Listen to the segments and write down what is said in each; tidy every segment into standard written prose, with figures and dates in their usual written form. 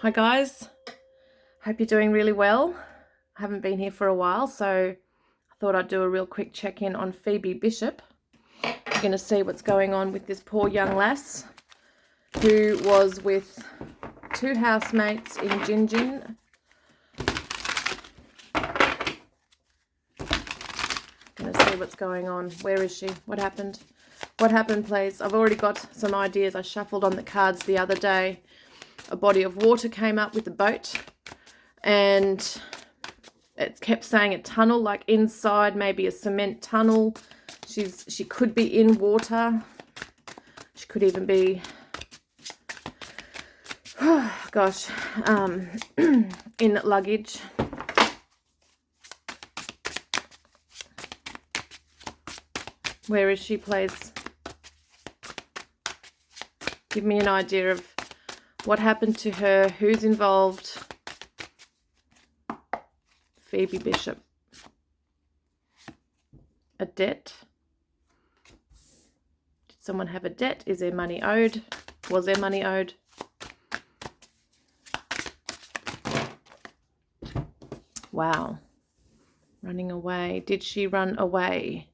Hi guys, hope you're doing really well. I haven't been here for a while, so I thought I'd do a real quick check-in on Pheobe Bishop. We're going to see what's going on with this poor young lass who was with two housemates in Gingin. Going to see what's going on. Where is she? What happened? What happened, please? I've already got some ideas. I shuffled on the cards the other day. A body of water came up with the boat and it kept saying a tunnel, like inside, maybe a cement tunnel. She could be in water. She could even be, gosh, in luggage. Where is she, please? Give me an idea of what happened to her, who's involved. Pheobe Bishop. A debt. Did someone have a debt? Is there money owed? Was there money owed? Wow. Running away. Did she run away?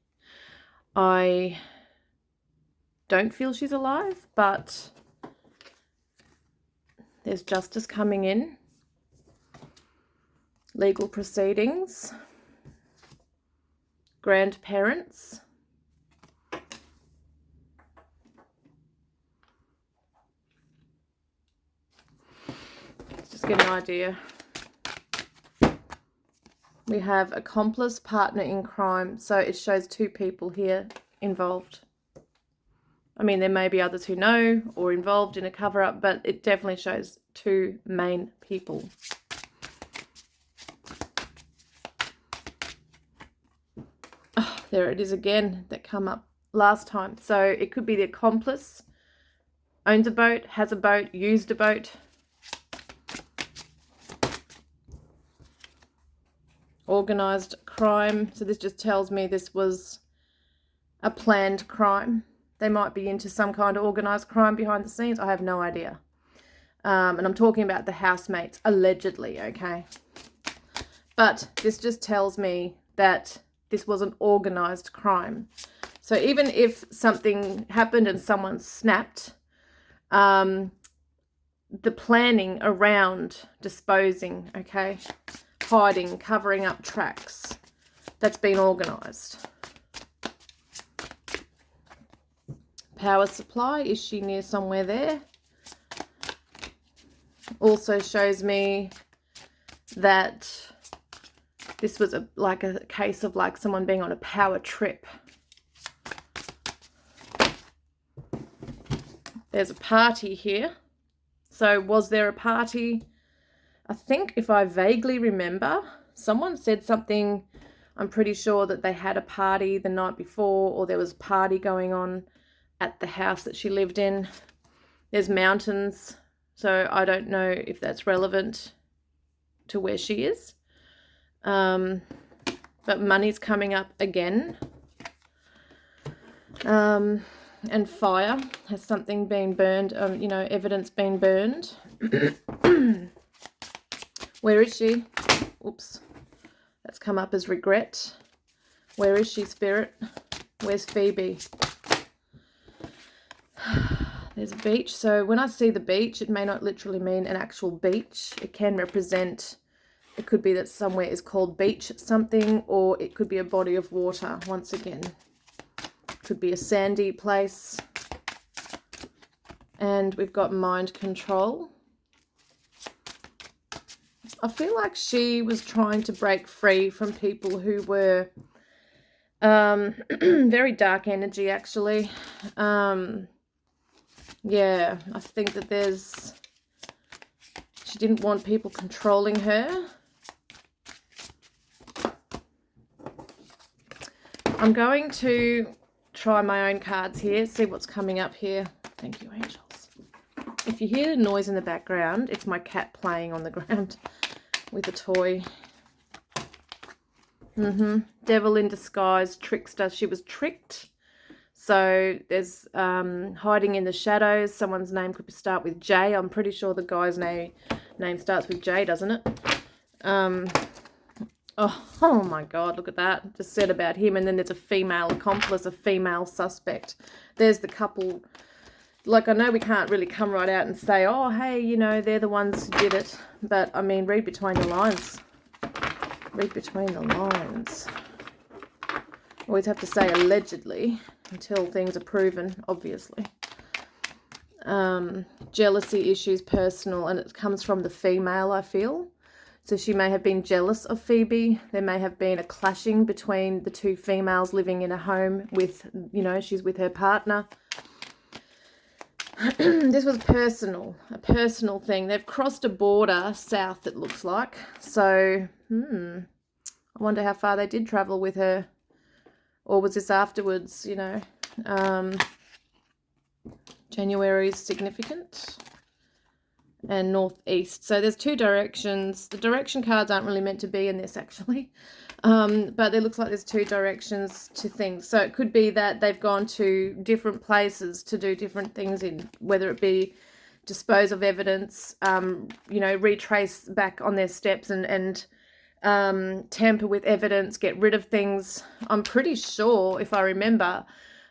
I don't feel she's alive, but there's justice coming in. Legal proceedings. Grandparents. Let's just get an idea. We have accomplice, partner in crime. So it shows two people here involved. I mean, there may be others who know or involved in a cover-up, but it definitely shows two main people. Oh, there it is again, that come up last time. So it could be the accomplice, owns a boat, has a boat, used a boat. Organised crime. So this just tells me this was a planned crime. They might be into some kind of organised crime behind the scenes. I have no idea. And I'm talking about the housemates, allegedly, okay? But this just tells me that this was an organised crime. So even if something happened and someone snapped, the planning around disposing, okay, hiding, covering up tracks, that's been organised. Power supply, is she near somewhere there? Also shows me that this was like a case of like someone being on a power trip. There's a party here. So was there a party? I think if I vaguely remember, someone said something. I'm pretty sure that they had a party the night before, or there was a party going on at the house that she lived in. There's mountains, so I don't know if that's relevant to where she is. But money's coming up again. And fire. Has something been burned? Evidence been burned? Where is she? Oops. That's come up as regret. Where is she, spirit? Where's Phoebe? There's a beach. So when I see the beach, it may not literally mean an actual beach. It can represent, it could be that somewhere is called beach something, or it could be a body of water once again. It could be a sandy place. And we've got mind control. I feel like she was trying to break free from people who were very dark energy, actually. Yeah, I think that she didn't want people controlling her. I'm going to try my own cards here, see what's coming up here. Thank you, angels. If you hear the noise in the background, it's my cat playing on the ground with a toy. Devil in disguise, trickster. She was tricked. So there's hiding in the shadows. Someone's name could start with J. I'm pretty sure the guy's name name starts with J, doesn't it? Oh my God, look at that. Just said about him, and then there's a female accomplice, a female suspect. There's the couple. Like, I know we can't really come right out and say, oh, hey, you know, they're the ones who did it. But, I mean, read between the lines. Read between the lines. Always have to say allegedly until things are proven, obviously. Jealousy issues, personal, and it comes from the female, I feel. So she may have been jealous of Phoebe. There may have been a clashing between the two females living in a home with, you know, she's with her partner. This was personal, a personal thing. They've crossed a border south, it looks like. So, I wonder how far they did travel with her. Or was this afterwards, you know? January is significant. And northeast. So there's two directions. The direction cards aren't really meant to be in this, actually. But it looks like there's two directions to things. So it could be that they've gone to different places to do different things in, whether it be dispose of evidence, you know, retrace back on their steps and tamper with evidence, get rid of things. I'm pretty sure, if I remember,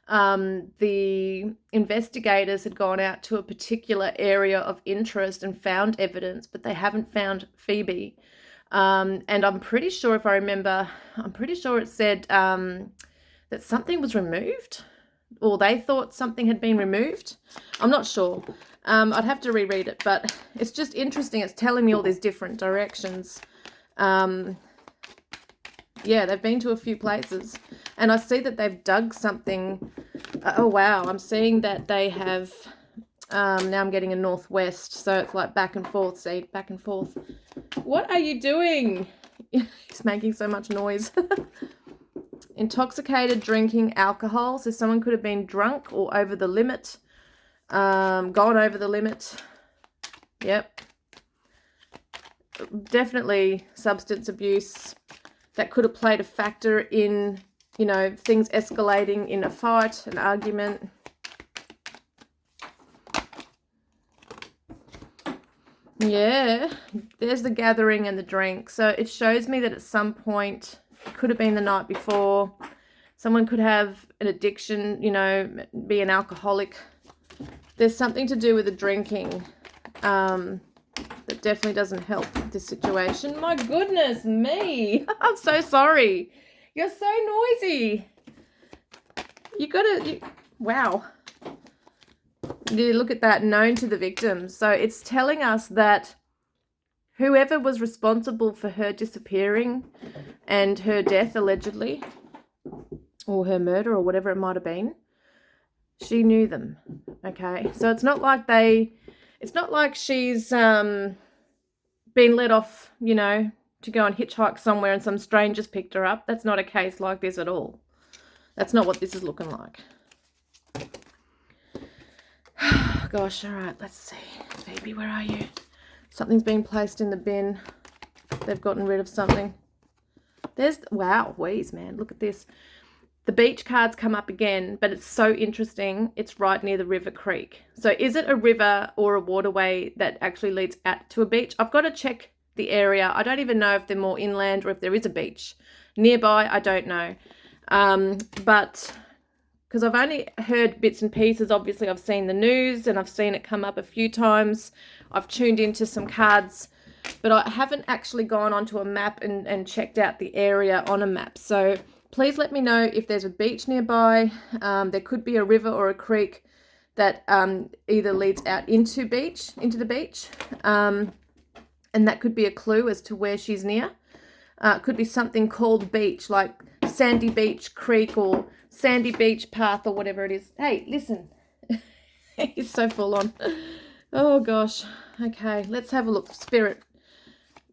the investigators had gone out to a particular area of interest and found evidence, but they haven't found Phoebe. And I'm pretty sure, if I remember, I'm pretty sure it said that something was removed, or they thought something had been removed. I'm not sure. I'd have to reread it, but it's just interesting. It's telling me all these different directions. Yeah, they've been to a few places, and I see that they've dug something. Oh, wow. I'm seeing that they have, now I'm getting a northwest, so it's like back and forth, see, back and forth. What are you doing? He's making so much noise. Intoxicated, drinking alcohol. So someone could have been drunk or over the limit, gone over the limit. Yep. Definitely substance abuse. That could have played a factor in, you know, things escalating in a fight, an argument. Yeah, there's the gathering and the drink. So it shows me that at some point, it could have been the night before, someone could have an addiction, you know, be an alcoholic. There's something to do with the drinking that definitely doesn't help this situation. My goodness me. I'm so sorry. You're so noisy. You gotta, wow. You look at that, known to the victim. So it's telling us that whoever was responsible for her disappearing and her death, allegedly, or her murder or whatever it might have been, she knew them. Okay. So it's not like she's been let off, you know, to go and hitchhike somewhere and some strangers picked her up. That's not a case like this at all. That's not what this is looking like. Gosh, all right, let's see. Phoebe, where are you? Something's been placed in the bin. They've gotten rid of something. There's, wow, wheeze, man. Look at this. The beach cards come up again, but it's so interesting. It's right near the river creek. So is it a river or a waterway that actually leads out to a beach? I've got to check the area. I don't even know if they're more inland or if there is a beach nearby. I don't know. But because I've only heard bits and pieces. Obviously, I've seen the news and I've seen it come up a few times. I've tuned into some cards, but I haven't actually gone onto a map and checked out the area on a map. So please let me know if there's a beach nearby. There could be a river or a creek that either leads out into the beach. And that could be a clue as to where she's near. It could be something called beach, like Sandy Beach Creek or Sandy Beach Path or whatever it is. Hey, listen. He's so full on. Oh, gosh. Okay, let's have a look. Spirit.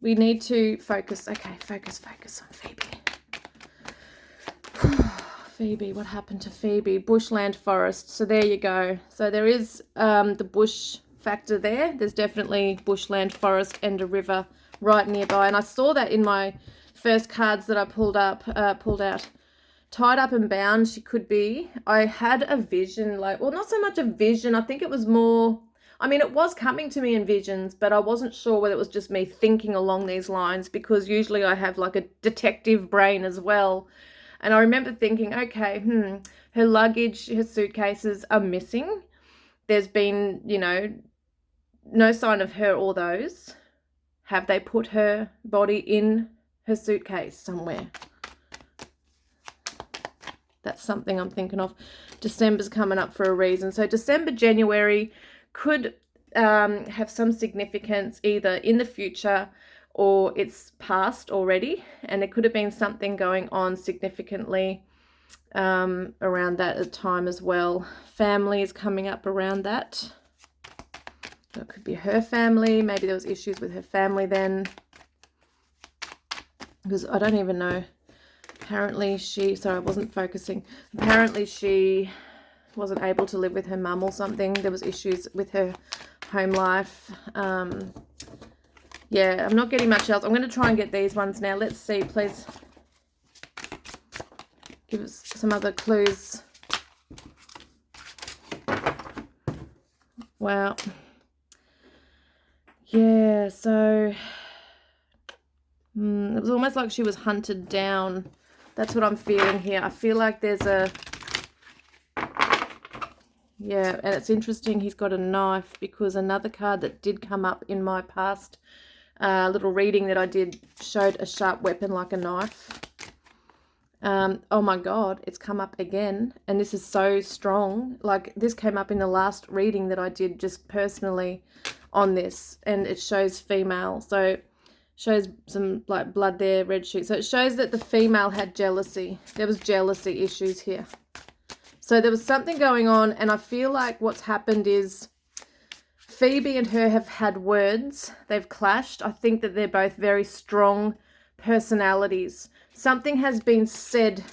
We need to focus. Okay, focus on Phoebe. Phoebe, what happened to Phoebe? Bushland forest. So there you go. So there is the bush factor there. There's definitely bushland forest and a river right nearby. And I saw that in my first cards that I pulled out. Tied up and bound, she could be. I had a vision, like, well, not so much a vision. I think it was more, I mean, it was coming to me in visions, but I wasn't sure whether it was just me thinking along these lines, because usually I have like a detective brain as well. And I remember thinking, okay, her luggage, her suitcases are missing. There's been, you know, no sign of her or those. Have they put her body in her suitcase somewhere? That's something I'm thinking of. December's coming up for a reason. So December, January could have some significance either in the future or it's past already. And there could have been something going on significantly around that time as well. Family is coming up around that. So it could be her family. Maybe there was issues with her family then. Because I don't even know. Apparently sorry, I wasn't focusing. Apparently she wasn't able to live with her mum or something. There was issues with her home life. Yeah, I'm not getting much else. I'm going to try and get these ones now. Let's see, please. Give us some other clues. Wow. Yeah, so it was almost like she was hunted down. That's what I'm feeling here. I feel like there's a... Yeah, and it's interesting he's got a knife, because another card that did come up in my past little reading that I did showed a sharp weapon like a knife. Oh my God, it's come up again. And this is so strong. Like, this came up in the last reading that I did just personally on this. And it shows female. So shows some like blood there, red shoot. So it shows that the female had jealousy. There was jealousy issues here. So there was something going on, and I feel like what's happened is Phoebe and her have had words. They've clashed. I think that they're both very strong personalities. Something has been said.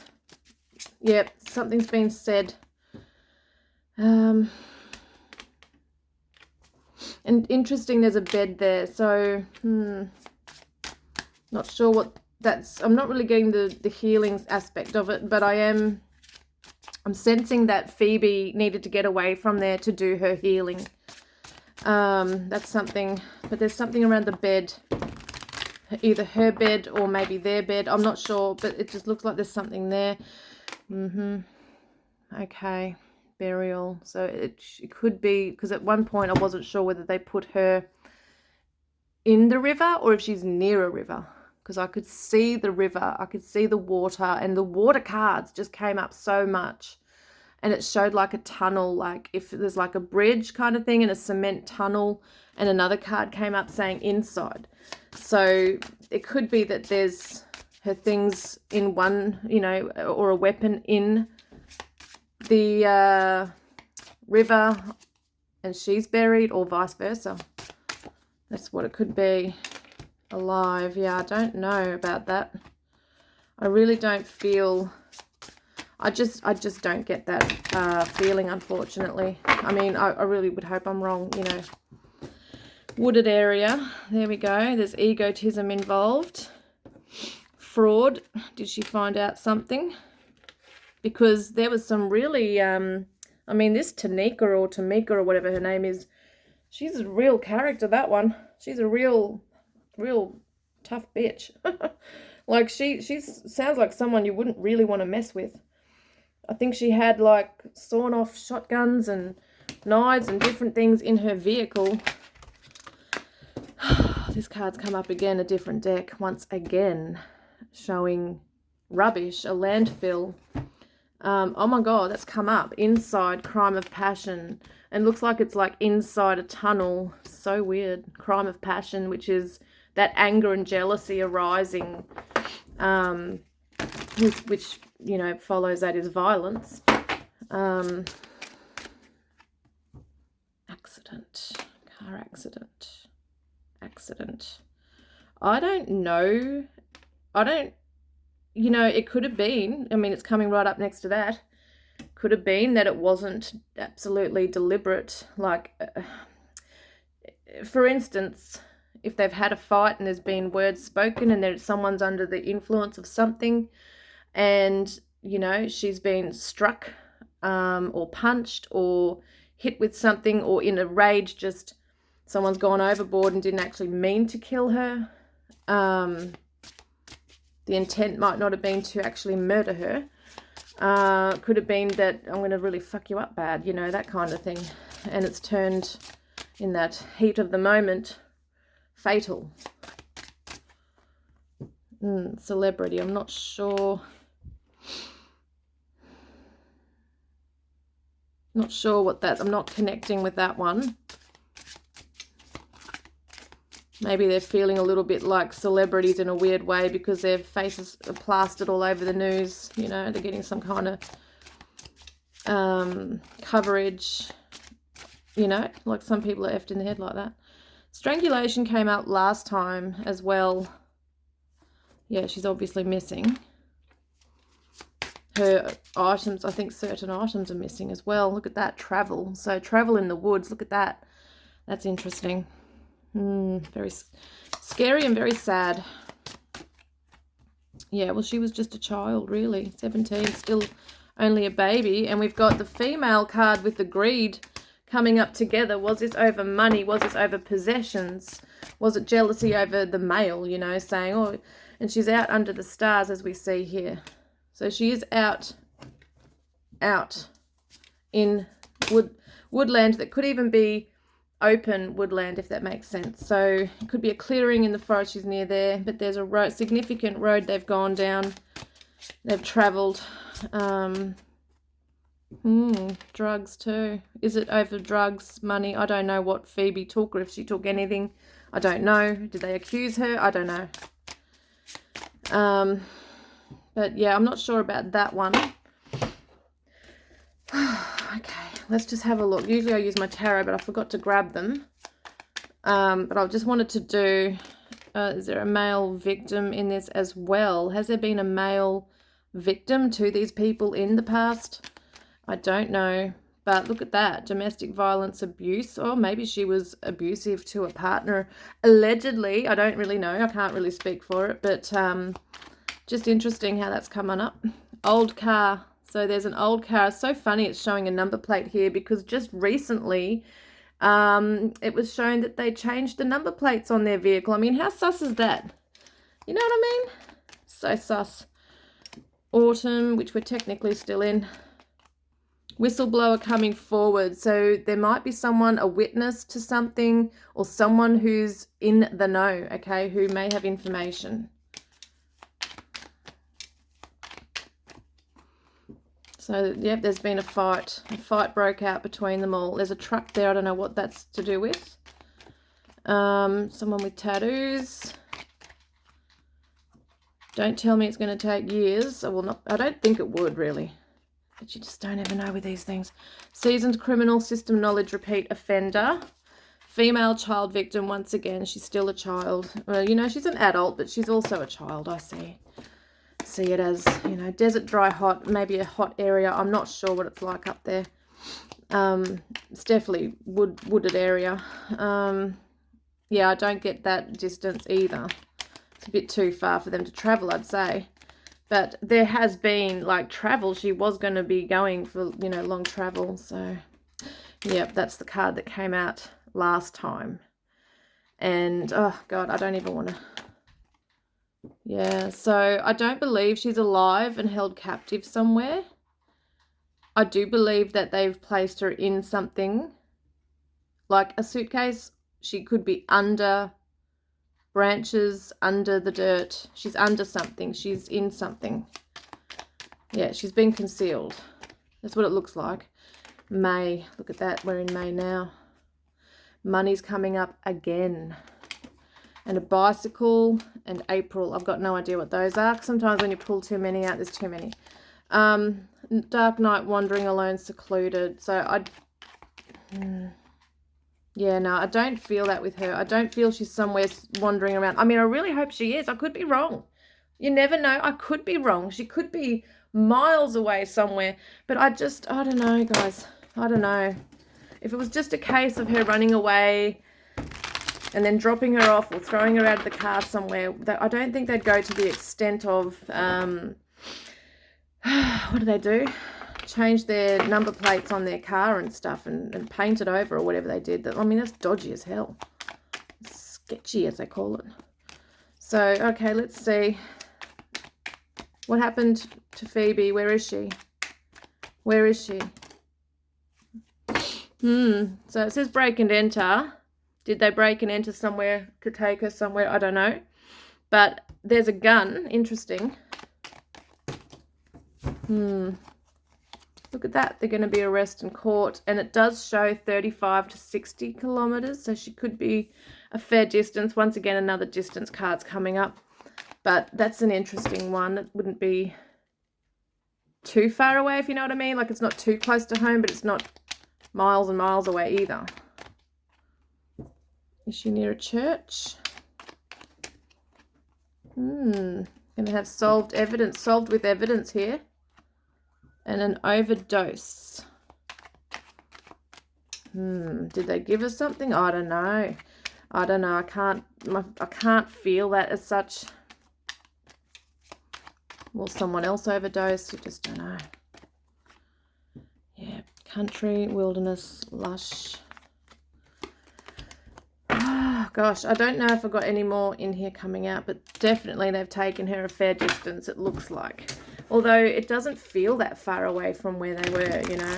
Yep, something's been said. And interesting, there's a bed there. So, not sure what that's... I'm not really getting the healing aspect of it, but I'm sensing that Phoebe needed to get away from there to do her healing. That's something, but there's something around the bed, either her bed or maybe their bed. I'm not sure, but it just looks like there's something there. Okay, burial. So it could be, because at one point I wasn't sure whether they put her in the river or if she's near a river, because I could see the river, I could see the water, and the water cards just came up so much. And it showed like a tunnel, like if there's like a bridge kind of thing and a cement tunnel, and another card came up saying inside. So it could be that there's her things in one, you know, or a weapon in the river and she's buried, or vice versa. That's what it could be. Alive. Yeah, I don't know about that. I really don't feel... I just don't get that feeling, unfortunately. I mean, I really would hope I'm wrong, you know. Wooded area. There we go. There's egotism involved. Fraud. Did she find out something? Because there was some really... I mean, this Tanika or Tamika or whatever her name is, she's a real character, that one. She's a real tough bitch. Like, she sounds like someone you wouldn't really want to mess with. I think she had like sawn off shotguns and knives and different things in her vehicle. This card's come up again, a different deck once again, showing rubbish, a landfill. Oh my God, that's come up. Inside, crime of passion. And looks like it's like inside a tunnel. So weird. Crime of passion, which is that anger and jealousy arising, which, you know, follows that is violence. Accident. Car accident. Accident. I don't know. You know, it could have been, I mean, it's coming right up next to that. Could have been that it wasn't absolutely deliberate. Like, for instance, if they've had a fight and there's been words spoken and someone's under the influence of something, and, you know, she's been struck or punched or hit with something, or in a rage, just someone's gone overboard and didn't actually mean to kill her. The intent might not have been to actually murder her. Could have been that I'm going to really fuck you up bad, you know, that kind of thing. And it's turned, in that heat of the moment, fatal. Celebrity, I'm not sure. Not sure what that, I'm not connecting with that one. Maybe they're feeling a little bit like celebrities in a weird way because their faces are plastered all over the news. You know, they're getting some kind of coverage, you know, like some people are effed in the head like that. Strangulation came out last time as well. Yeah, she's obviously missing. Her items, I think certain items are missing as well. Look at that, travel. So travel in the woods, look at that. That's interesting. Very scary and very sad. Yeah, well, she was just a child, really. 17, still only a baby. And we've got the female card with the greed coming up together. Was this over money? Was this over possessions? Was it jealousy over the male, you know, saying, oh, and she's out under the stars, as we see here. So she is out in woodland that could even be open woodland, if that makes sense. So it could be a clearing in the forest. She's near there, but there's a road, significant road they've gone down. They've travelled. Drugs too. Is it over drugs, money? I don't know what Phoebe took, or if she took anything. I don't know. Did they accuse her? I don't know. But yeah, I'm not sure about that one. Okay, let's just have a look. Usually I use my tarot, but I forgot to grab them. But I just wanted to do, is there a male victim in this as well? Has there been a male victim to these people in the past? I don't know. But look at that, domestic violence, abuse. Or maybe she was abusive to a partner. Allegedly, I don't really know. I can't really speak for it. But just interesting how that's coming up. Old car. So there's an old car. It's so funny it's showing a number plate here because just recently it was shown that they changed the number plates on their vehicle. I mean, how sus is that? You know what I mean? So sus. Autumn, which we're technically still in. Whistleblower coming forward. So there might be someone, a witness to something, or someone who's in the know, okay, who may have information. So, yep, there's been a fight. A fight broke out between them all. There's a truck there. I don't know what that's to do with. Someone with tattoos. Don't tell me it's going to take years. I don't think it would, really. But you just don't ever know with these things. Seasoned criminal, system knowledge, repeat offender. Female child victim, once again. She's still a child. Well, you know, she's an adult, but she's also a child, I see it as, you know, desert, dry, hot, maybe a hot area. I'm not sure what it's like up there. It's definitely wooded area. Yeah, I don't get that distance either. It's a bit too far for them to travel, I'd say. But there has been, like, travel. She was going to be going for, you know, long travel. So, yep, that's the card that came out last time. And, oh, God, I don't even want to... Yeah, so I don't believe she's alive and held captive somewhere. I do believe that they've placed her in something, like a suitcase. She could be under branches, under the dirt. She's under something. She's in something. Yeah, she's been concealed. That's what it looks like. May. Look at that. We're in May now. Money's coming up again. And a bicycle, and April. I've got no idea what those are. Sometimes when you pull too many out, there's too many. Dark night, wandering alone, secluded. So yeah, no, I don't feel that with her. I don't feel she's somewhere wandering around. I mean, I really hope she is. I could be wrong. You never know. I could be wrong. She could be miles away somewhere. But I don't know, guys. I don't know. If it was just a case of her running away and then dropping her off or throwing her out of the car somewhere, I don't think they'd go to the extent of, what do? changed their number plates on their car and stuff and painted over or whatever they did. I mean, that's dodgy as hell. Sketchy, as they call it. So, okay, let's see. What happened to Phoebe? Where is she? Where is she? So it says break and enter. Did they break and enter somewhere to take her somewhere? I don't know. But there's a gun. Interesting. Look at that. They're going to be arrested in court. And it does show 35 to 60 kilometres. So she could be a fair distance. Once again, another distance card's coming up. But that's an interesting one. It wouldn't be too far away, if you know what I mean. Like, it's not too close to home, but it's not miles and miles away either. Is she near a church? Going to have solved with evidence here. And an overdose. Did they give us something? I don't know. I don't know. I can't feel that as such. Will someone else overdose? You just don't know. Yeah, country, wilderness, lush. Oh, gosh, I don't know if I've got any more in here coming out, but definitely they've taken her a fair distance, it looks like. Although it doesn't feel that far away from where they were, you know.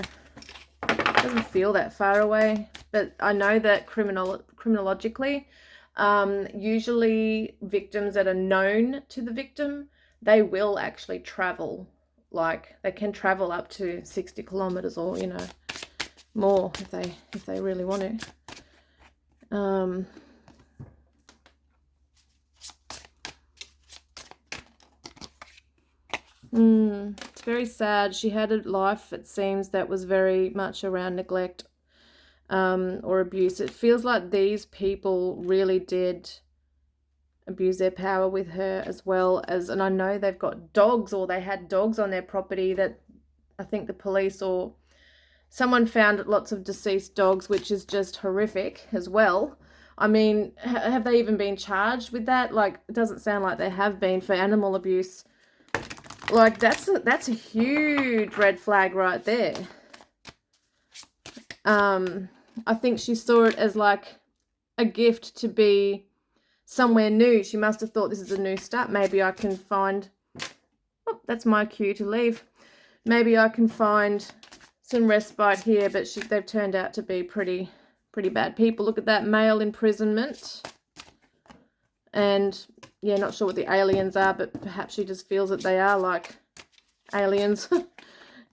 It doesn't feel that far away. But I know that criminologically, usually victims that are known to the victim, they will actually travel. Like, they can travel up to 60 kilometres or, you know, more if they really want to. It's very sad. She had a life, it seems, that was very much around neglect or abuse. It feels like these people really did abuse their power with her, as well as, and I know they've got dogs, or they had dogs on their property that I think the police or someone found lots of deceased dogs, which is just horrific as well. I mean, have they even been charged with that? Like, it doesn't sound like they have been for animal abuse. Like, that's a huge red flag right there. I think she saw it as like a gift to be somewhere new. She must have thought, this is a new start. Maybe I can find, oh, that's my cue to leave. Maybe I can find some respite here, but they've turned out to be pretty bad people. Look at that, male imprisonment. And yeah, not sure what the aliens are, but perhaps she just feels that they are like aliens.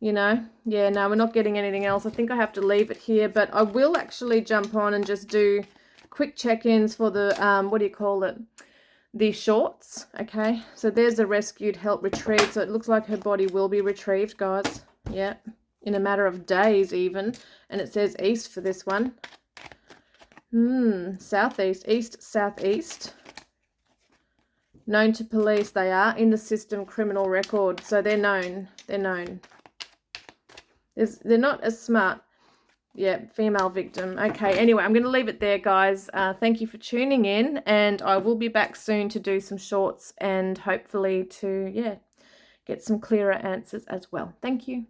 You know, yeah, no, we're not getting anything else. I think I have to leave it here, but I will actually jump on and just do quick check-ins for the, what do you call it? The shorts, okay? So there's the rescued, help retrieve. So it looks like her body will be retrieved, guys. Yeah, in a matter of days even. And it says east for this one. Southeast, east, southeast. Known to police, they are in the system criminal record. So they're known. They're known. They're not as smart. Yeah, female victim. Okay, anyway, I'm going to leave it there, guys. Thank you for tuning in, and I will be back soon to do some shorts and hopefully to, yeah, get some clearer answers as well. Thank you.